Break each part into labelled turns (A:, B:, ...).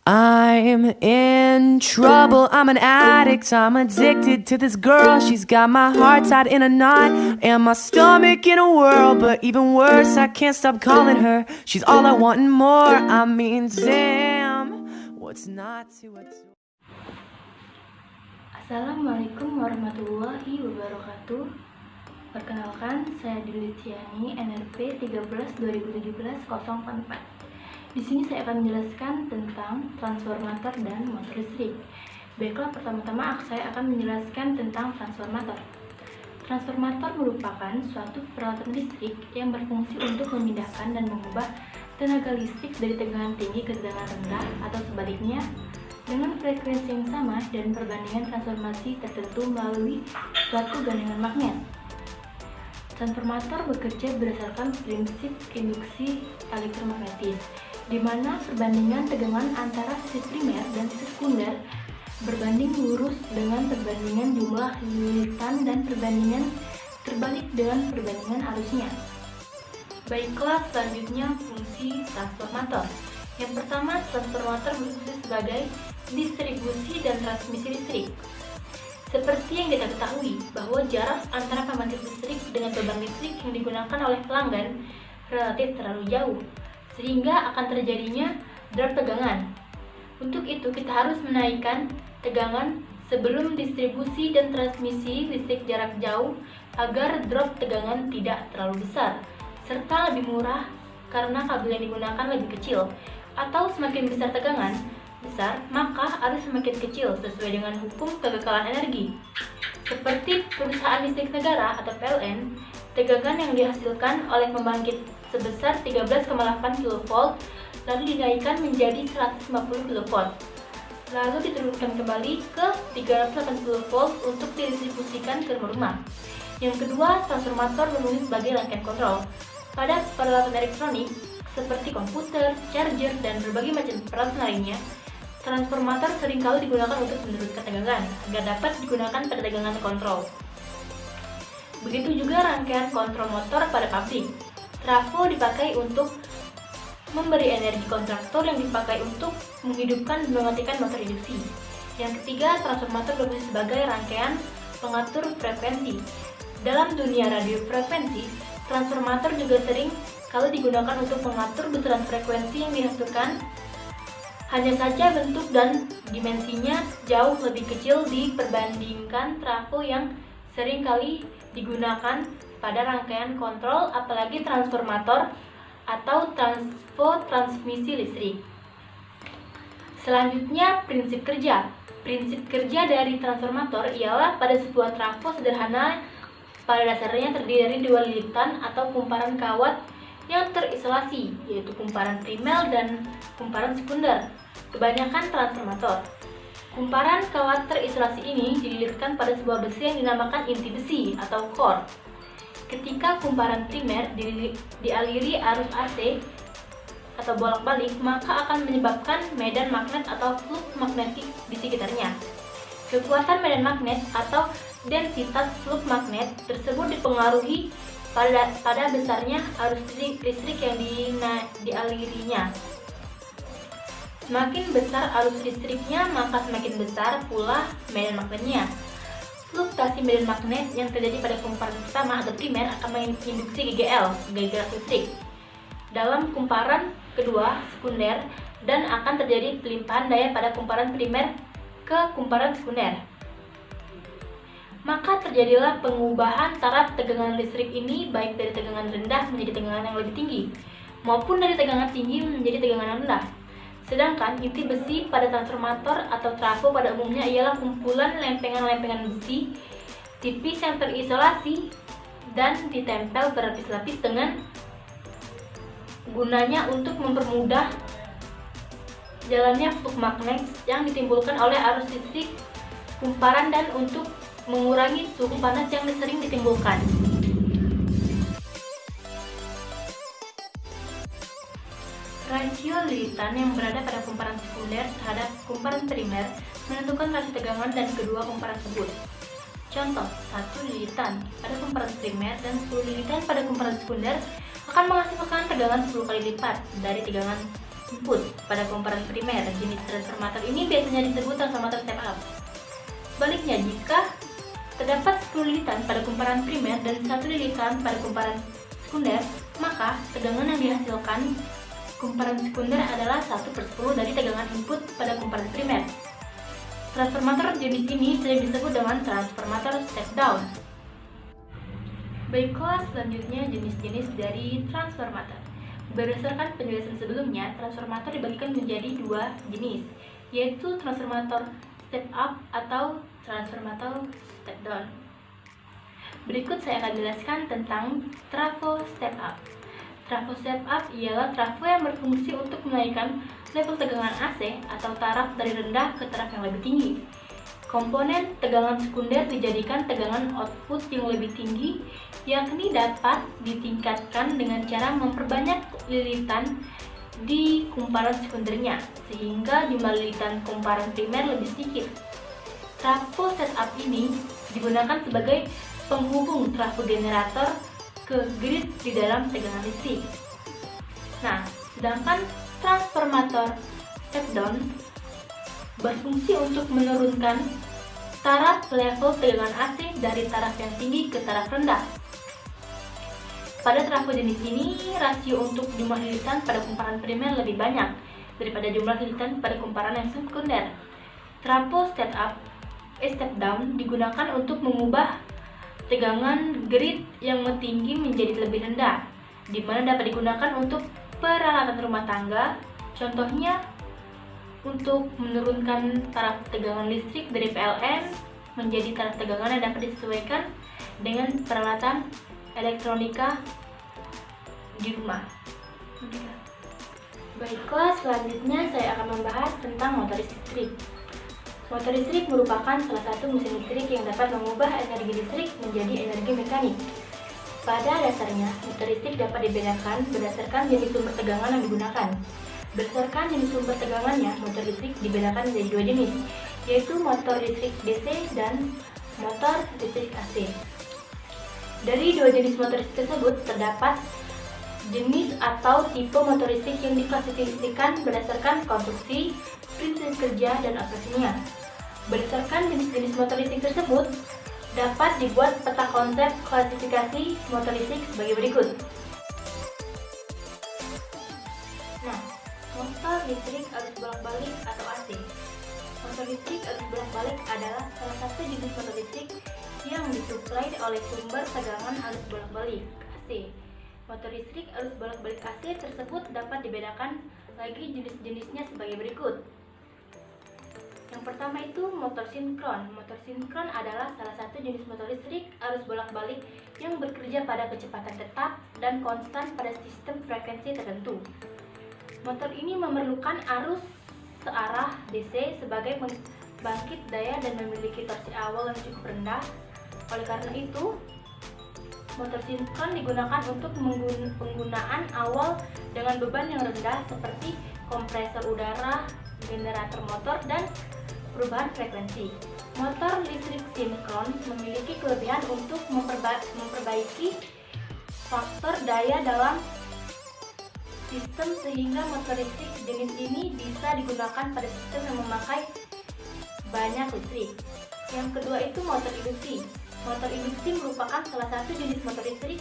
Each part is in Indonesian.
A: I'm in trouble, I'm an addict, I'm addicted to this girl. She's got my heart tied in a knot and my stomach in a whirl. But even worse, I can't stop calling her. She's all I want and more. I mean, damn, what's not to adore?
B: Assalamualaikum warahmatullahi wabarakatuh. Perkenalkan, saya Dilitiani, NRP 13/2017-044. Di sini saya akan menjelaskan tentang transformator dan motor listrik. Baiklah, pertama-tama saya akan menjelaskan tentang transformator. Transformator merupakan suatu peralatan listrik yang berfungsi untuk memindahkan dan mengubah tenaga listrik dari tegangan tinggi ke tegangan rendah atau sebaliknya dengan frekuensi yang sama dan perbandingan transformasi tertentu melalui suatu gandengan magnet. Transformator bekerja berdasarkan prinsip induksi elektromagnetis, di mana perbandingan tegangan antara sisi primer dan sisi sekunder berbanding lurus dengan perbandingan jumlah lilitan dan perbandingan terbalik dengan perbandingan arusnya. Baiklah, selanjutnya fungsi transformator. Yang pertama, transformator berfungsi sebagai distribusi dan transmisi listrik. Seperti yang kita ketahui bahwa jarak antara pembangkit listrik dengan beban listrik yang digunakan oleh pelanggan relatif terlalu jauh, sehingga akan terjadinya drop tegangan. Untuk itu, kita harus menaikkan tegangan sebelum distribusi dan transmisi listrik jarak jauh agar drop tegangan tidak terlalu besar, serta lebih murah karena kabel yang digunakan lebih kecil. Atau semakin besar tegangan besar, maka arus semakin kecil sesuai dengan hukum kekekalan energi. Seperti perusahaan listrik negara atau PLN, tegangan yang dihasilkan oleh pembangkit sebesar 13,8 kV lalu dinaikkan menjadi 150 kV, lalu diturunkan kembali ke 380 volt untuk didistribusikan ke rumah. Yang kedua, transformator berfungsi sebagai rangkaian kontrol. Pada peralatan elektronik seperti komputer, charger, dan berbagai macam peralatan lainnya, transformator seringkali digunakan untuk menurunkan tegangan agar dapat digunakan pada tegangan kontrol. Begitu juga rangkaian kontrol motor pada pabrik. Trafo dipakai untuk memberi energi kontraktor yang dipakai untuk menghidupkan dan mematikan motor induksi. Yang ketiga, transformator berfungsi sebagai rangkaian pengatur frekuensi. Dalam dunia radio frekuensi, transformator juga sering kali digunakan untuk mengatur besaran frekuensi yang dihasilkan. Hanya saja bentuk dan dimensinya jauh lebih kecil diperbandingkan trafo yang sering kali digunakan pada rangkaian kontrol, apalagi transformator atau transmisi listrik. Selanjutnya, prinsip kerja. Prinsip kerja dari transformator ialah pada sebuah trafo sederhana pada dasarnya terdiri dari dua lilitan atau kumparan kawat yang terisolasi, yaitu kumparan primer dan kumparan sekunder. Kebanyakan transformator, kumparan kawat terisolasi ini dililitkan pada sebuah besi yang dinamakan inti besi atau core. Ketika kumparan primer dialiri arus AC atau bolak-balik, maka akan menyebabkan medan magnet atau flux magnetik di sekitarnya. Kekuatan medan magnet atau densitas flux magnet tersebut dipengaruhi pada besarnya arus listrik yang dialirinya. Semakin besar arus listriknya, maka semakin besar pula medan magnetnya. Fluktuasi medan magnet yang terjadi pada kumparan pertama atau primer akan menginduksi GGL, gaya gerak listrik, dalam kumparan kedua, sekunder, dan akan terjadi pelimpahan daya pada kumparan primer ke kumparan sekunder. Maka terjadilah pengubahan taraf tegangan listrik ini baik dari tegangan rendah menjadi tegangan yang lebih tinggi, maupun dari tegangan tinggi menjadi tegangan yang rendah. Sedangkan inti besi pada transformator atau trafo pada umumnya ialah kumpulan lempengan-lempengan besi tipis yang terisolasi dan ditempel berlapis-lapis dengan gunanya untuk mempermudah jalannya flux magnet yang ditimbulkan oleh arus listrik kumparan dan untuk mengurangi suhu panas yang sering ditimbulkan. Rasio lilitan yang berada pada kumparan sekunder terhadap kumparan primer menentukan rasio tegangan dan kedua kumparan tersebut. Contoh, 1 lilitan pada kumparan primer dan 10 lilitan pada kumparan sekunder akan menghasilkan tegangan 10 kali lipat dari tegangan input pada kumparan primer. Jenis transformator ini biasanya disebut transformator step up. Sebaliknya, jika terdapat 10 lilitan pada kumparan primer dan 1 lilitan pada kumparan sekunder, maka tegangan yang dihasilkan kumparan sekunder adalah 1/10 dari tegangan input pada kumparan primer. Transformator jenis ini sering disebut dengan transformator step down. Baiklah, selanjutnya jenis-jenis dari transformator. Berdasarkan penjelasan sebelumnya, transformator dibagikan menjadi 2 jenis, yaitu transformator step up atau transformator step down. Berikut saya akan jelaskan tentang trafo step up. Trafo step up ialah trafo yang berfungsi untuk menaikkan level tegangan AC atau taraf dari rendah ke taraf yang lebih tinggi. Komponen tegangan sekunder dijadikan tegangan output yang lebih tinggi, yakni dapat ditingkatkan dengan cara memperbanyak lilitan di kumparan sekundernya, sehingga jumlah lilitan kumparan primer lebih sedikit. Trafo setup ini digunakan sebagai penghubung trafo generator ke grid di dalam tegangan listrik. Nah, sedangkan transformator step down berfungsi untuk menurunkan taraf level tegangan AC dari taraf yang tinggi ke taraf rendah. Pada trafo jenis ini, rasio untuk jumlah lilitan pada kumparan primer lebih banyak daripada jumlah lilitan pada kumparan yang sekunder. Trafo step down digunakan untuk mengubah tegangan grid yang tinggi menjadi lebih rendah, di mana dapat digunakan untuk peralatan rumah tangga, contohnya untuk menurunkan taraf tegangan listrik dari PLN menjadi taraf tegangan yang dapat disesuaikan dengan peralatan elektronika di rumah. Baiklah, selanjutnya saya akan membahas tentang motor listrik. Motor listrik merupakan salah satu mesin listrik yang dapat mengubah energi listrik menjadi energi mekanik. Pada dasarnya, motor listrik dapat dibedakan berdasarkan jenis sumber tegangan yang digunakan. Berdasarkan jenis sumber tegangannya, motor listrik dibedakan menjadi 2 jenis, yaitu motor listrik DC dan motor listrik AC. Dari 2 jenis motor listrik tersebut, terdapat jenis atau tipe motor listrik yang diklasifikasikan berdasarkan konstruksi, prinsip kerja, dan operasinya. Berdasarkan jenis-jenis motor listrik tersebut, dapat dibuat peta konsep klasifikasi motor listrik sebagai berikut. Nah, motor listrik arus bolak-balik atau AC. Motor listrik arus bolak-balik adalah salah satu jenis motor listrik yang disuplai oleh sumber tegangan arus bolak-balik AC. Motor listrik arus bolak-balik AC tersebut dapat dibedakan lagi jenis-jenisnya sebagai berikut. Yang pertama itu motor sinkron. Motor sinkron adalah salah satu jenis motor listrik arus bolak-balik yang bekerja pada kecepatan tetap dan konstan pada sistem frekuensi tertentu. Motor ini memerlukan arus searah DC sebagai pembangkit daya dan memiliki torsi awal yang cukup rendah. Oleh karena itu, motor sinkron digunakan untuk penggunaan awal dengan beban yang rendah seperti kompresor udara, generator motor, dan perubahan frekuensi. Motor listrik sinkron memiliki kelebihan untuk memperbaiki faktor daya dalam sistem sehingga motor listrik jenis ini bisa digunakan pada sistem yang memakai banyak listrik. Yang kedua itu motor induksi. Motor induksi merupakan salah satu jenis motor listrik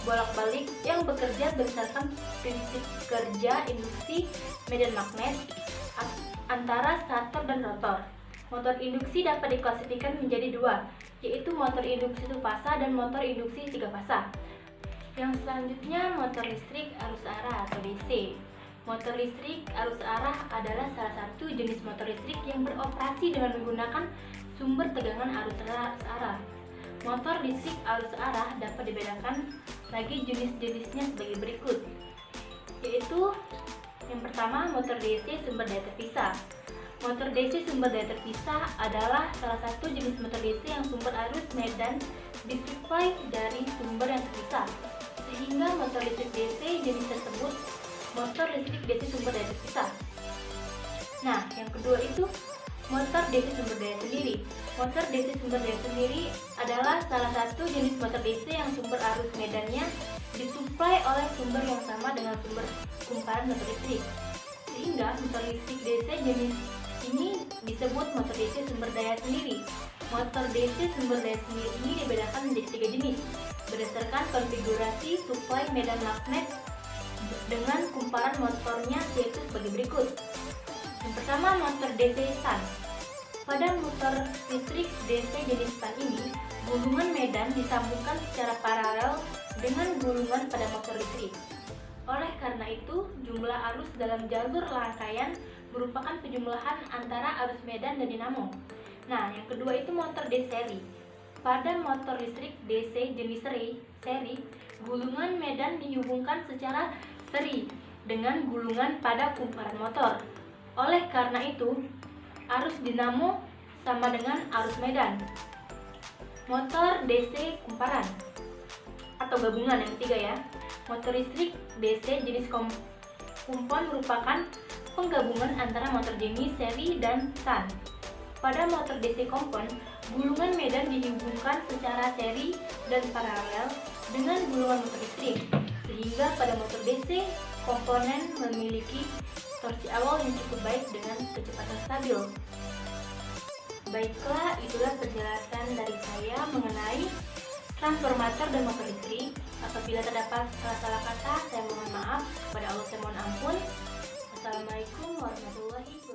B: bolak-balik yang bekerja berdasarkan prinsip kerja induksi medan magnet antara stator dan rotor. Motor induksi dapat diklasifikasikan menjadi 2, yaitu motor induksi 1 fasa dan motor induksi 3 fasa. Yang selanjutnya motor listrik arus arah atau DC. Motor listrik arus arah adalah salah satu jenis motor listrik yang beroperasi dengan menggunakan sumber tegangan arus arah. Motor listrik arus arah dapat dibedakan lagi jenis-jenisnya sebagai berikut, yaitu yang pertama motor DC sumber daya terpisah. Motor DC sumber daya terpisah adalah salah satu jenis motor DC yang sumber arus medan disuplai dari sumber yang terpisah, sehingga motor listrik DC jenis tersebut motor listrik DC sumber daya terpisah. Nah, yang kedua itu motor DC sumber daya sendiri. Motor DC sumber daya sendiri adalah salah satu jenis motor DC yang sumber arus medannya disuplai oleh sumber yang sama dengan sumber kumparan motor listrik, sehingga motor listrik DC jenis ini disebut motor DC sumber daya sendiri. Motor DC sumber daya sendiri ini dibedakan menjadi 3 jenis berdasarkan konfigurasi suplai medan magnet dengan kumparan motornya, yaitu sebagai berikut. Yang pertama, motor DC shunt. Pada motor listrik DC jenis shunt ini, gulungan medan disambungkan secara paralel dengan gulungan pada motor listrik. Oleh karena itu, jumlah arus dalam jalur rangkaian merupakan penjumlahan antara arus medan dan dinamo. Nah, yang kedua itu motor DC seri. Pada motor listrik DC jenis seri, gulungan medan dihubungkan secara seri dengan gulungan pada kumparan motor. Oleh karena itu, arus dinamo sama dengan arus medan. Motor DC kumparan atau gabungan yang ketiga ya. Motor listrik DC jenis kumpon merupakan penggabungan antara motor jenis seri dan shunt. Pada motor DC kompon, gulungan medan dihubungkan secara seri dan paralel dengan gulungan motor listrik, sehingga pada motor DC, komponen memiliki torsi awal yang cukup baik dengan kecepatan stabil. Baiklah, itulah penjelasan dari saya mengenai transformator dan motor listrik. Apabila terdapat salah kata, saya mohon maaf. Kepada Allah saya mohon ampun. Assalamualaikum warahmatullahi wabarakatuh.